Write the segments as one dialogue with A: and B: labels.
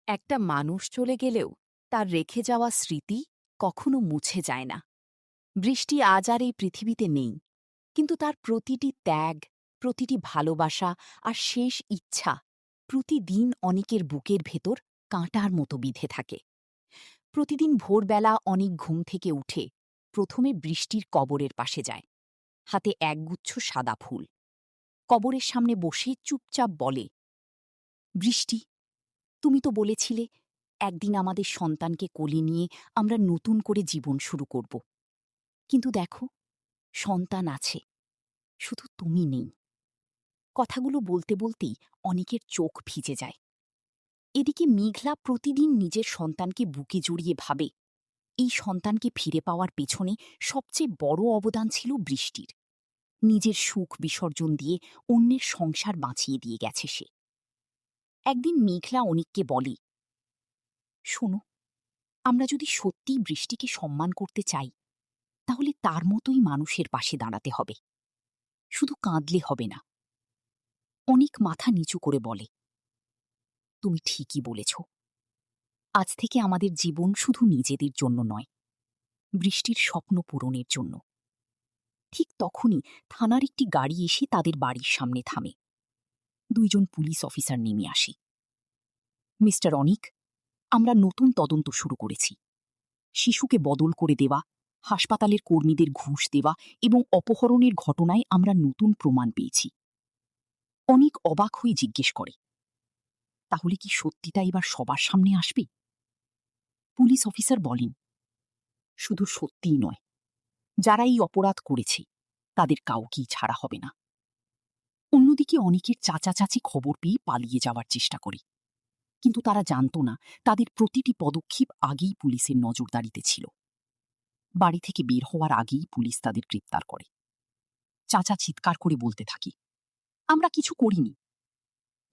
A: একটা মানুষ চলে গেলেও তার রেখে যাওয়া স্মৃতি কখনো মুছে যায় না। বৃষ্টি আজ আর এই পৃথিবীতে নেই, কিন্তু তার প্রতিটি ত্যাগ, প্রতিটি ভালোবাসা আর শেষ ইচ্ছা প্রতিদিন অনেকের বুকের ভেতর কাঁটার মতো বিঁধে থাকে। প্রতিদিন ভোরবেলা অনেক ঘুম থেকে উঠে প্রথমে বৃষ্টির কবরের পাশে যায়, হাতে একগুচ্ছ সাদা ফুল। কবরের সামনে বসে চুপচাপ বলে, বৃষ্টি, তুমি তো বলেছিলে একদিন আমাদের সন্তানকে কোলে নিয়ে আমরা নতুন করে জীবন শুরু করব। কিন্তু দেখো, সন্তান আছে, শুধু তুমি নেই। কথাগুলো বলতে বলতেই অনেকের চোখ ভিজে যায়। এদিকে মেঘলা প্রতিদিন নিজের সন্তানকে বুকে জড়িয়ে ভাবে, এই সন্তানকে ফিরে পাওয়ার পেছনে সবচেয়ে বড় অবদান ছিল বৃষ্টির। নিজের সুখ বিসর্জন দিয়ে অন্যের সংসার বাঁচিয়ে দিয়ে গেছে সে। একদিন মেঘলা অনিককে বলে, শোনো, আমরা যদি সত্যিই বৃষ্টিকে সম্মান করতে চাই, তাহলে তার মতোই মানুষের পাশে দাঁড়াতে হবে, শুধু কাঁদলে হবে না। অনেক মাথা নিচু করে বলে, তুমি ঠিকই বলেছ। আজ থেকে আমাদের জীবন শুধু নিজেদের জন্য নয়, বৃষ্টির স্বপ্ন পূরণের জন্য। ঠিক তখনই থানার একটি গাড়ি এসে তাদের বাড়ির সামনে থামে। দুইজন পুলিশ অফিসার নেমে আসে। মিস্টার অনিক, আমরা নতুন তদন্ত শুরু করেছি। শিশুকে বদল করে দেওয়া, হাসপাতালের কর্মীদের ঘুষ দেওয়া এবং অপহরণের ঘটনায় আমরা নতুন প্রমাণ পেয়েছি। অনেক অবাক হয়ে জিজ্ঞেস করে, তাহলে কি সত্যিটা এবার সবার সামনে আসবে? পুলিশ অফিসার বলেন, শুধু সত্যিই নয়, যারা এই অপরাধ করেছে তাদের কাউকেই ছাড়া হবে না। অন্যদিকে অনেকের চাচা চাচি খবর পেয়ে পালিয়ে যাওয়ার চেষ্টা করে, কিন্তু তারা জানত না তাদের প্রতিটি পদক্ষেপ আগেই পুলিশের নজরদারিতে ছিল। বাড়ি থেকে বের হওয়ার আগেই পুলিশ তাদের গ্রেপ্তার করে। চাচা চিৎকার করে বলতে থাকে, আমরা কিছু করিনি।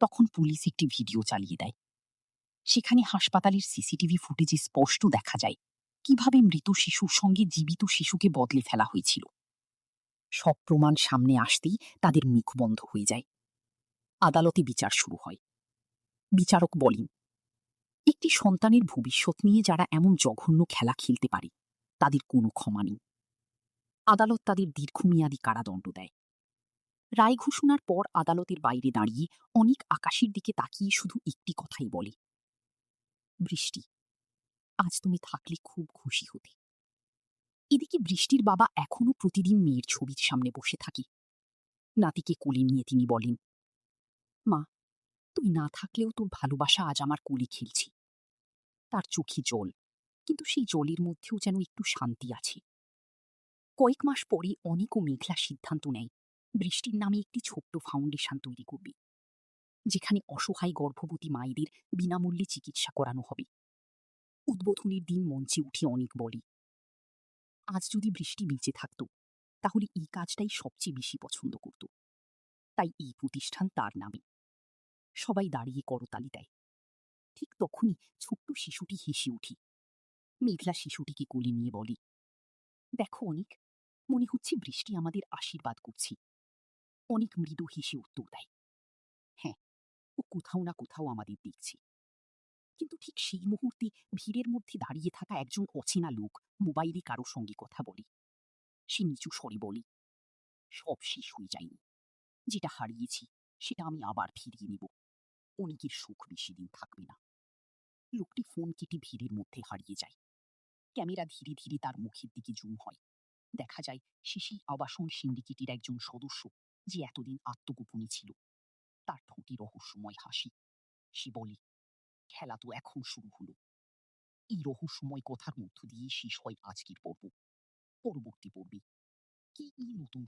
A: তখন পুলিশ একটি ভিডিও চালিয়ে দেয়। সেখানে হাসপাতালের সিসিটিভি ফুটেজে স্পষ্ট দেখা যায় কিভাবে মৃত শিশুর সঙ্গে জীবিত শিশুকে বদলে ফেলা হয়েছিল। সব প্রমাণ সামনে আসতেই তাদের মুখ বন্ধ হয়ে যায়। আদালতে বিচার শুরু হয়। বিচারক বলেন, একটি সন্তানের ভবিষ্যৎ নিয়ে যারা এমন জঘন্য খেলা খেলতে পারে তাদের কোনো ক্ষমা নেই। আদালত তাদের দীর্ঘমেয়াদী কারাদণ্ড দেয়। রায় ঘোষণার পর আদালতের বাইরে দাঁড়িয়ে অনেক আকাশের দিকে তাকিয়ে শুধু একটি কথাই বলে, বৃষ্টি, আজ তুমি থাকলে খুব খুশি হতে। এদিকে বৃষ্টির বাবা এখনো প্রতিদিন মেয়ের ছবির সামনে বসে থাকে। নাতিকে কোলে নিয়ে তিনি বলেন, মা, তুই না থাকলেও তোর ভালোবাসা আজ আমার কোলে খেলছি। তার চোখে জল, কিন্তু সেই জলের মধ্যেও যেন একটু শান্তি আছে। কয়েক মাস পরে অনেক ও মেঘলা সিদ্ধান্ত নেয় বৃষ্টির নামে একটি ছোট্ট ফাউন্ডেশন তৈরি করবে, যেখানে অসহায় গর্ভবতী মায়েদের বিনামূল্যে চিকিৎসা করানো হবে। উদ্বোধনের দিন মঞ্চে উঠে অনেক বলে, আজ যদি বৃষ্টি বেঁচে থাকত, তাহলে এই কাজটাই সবচেয়ে বেশি পছন্দ করত। তাই এই প্রতিষ্ঠান তার নামে। সবাই দাঁড়িয়ে করতালি দেয়। ঠিক তখনই ছোট্ট শিশুটি হেসে উঠে। মেঘলা শিশুটিকে কোলে নিয়ে বলে, দেখো অনেক, মনে হচ্ছে বৃষ্টি আমাদের আশীর্বাদ করছে। অনেক মৃদু হেসে উত্তর দেয়, হ্যাঁ, ও কোথাও না কোথাও আমাদের দেখছে। কিন্তু ঠিক সেই মুহূর্তে ভিড়ের মধ্যে দাঁড়িয়ে থাকা একজন অচেনা লোক মোবাইলে কারো সঙ্গে কথা বলে। সে নিচু স্বরে বলে, সব শেষ হয়ে যায়নি। যেটা হারিয়েছি সেটা আমি আবার ফিরিয়ে নেব। অনেকের সুখ বেশি দিন থাকবে না। লোকটি ফোন কেটে ভিড়ের মধ্যে হারিয়ে যায়। ক্যামেরা ধীরে ধীরে তার মুখের দিকে জুম হয়। দেখা যায় সে সেই আবাসন সিন্ডিকেটের একজন সদস্য, যে এতদিন আত্মগোপনে ছিল। তার ঠোঁটে রহস্যময় হাসি। সে বলে, খেলা তো এখন শুরু হলো। এই রহস্যময় কথার মধ্য দিয়ে শেষ হয় আজকের পর্ব। পরবর্তী পর্বে কি এই নতুন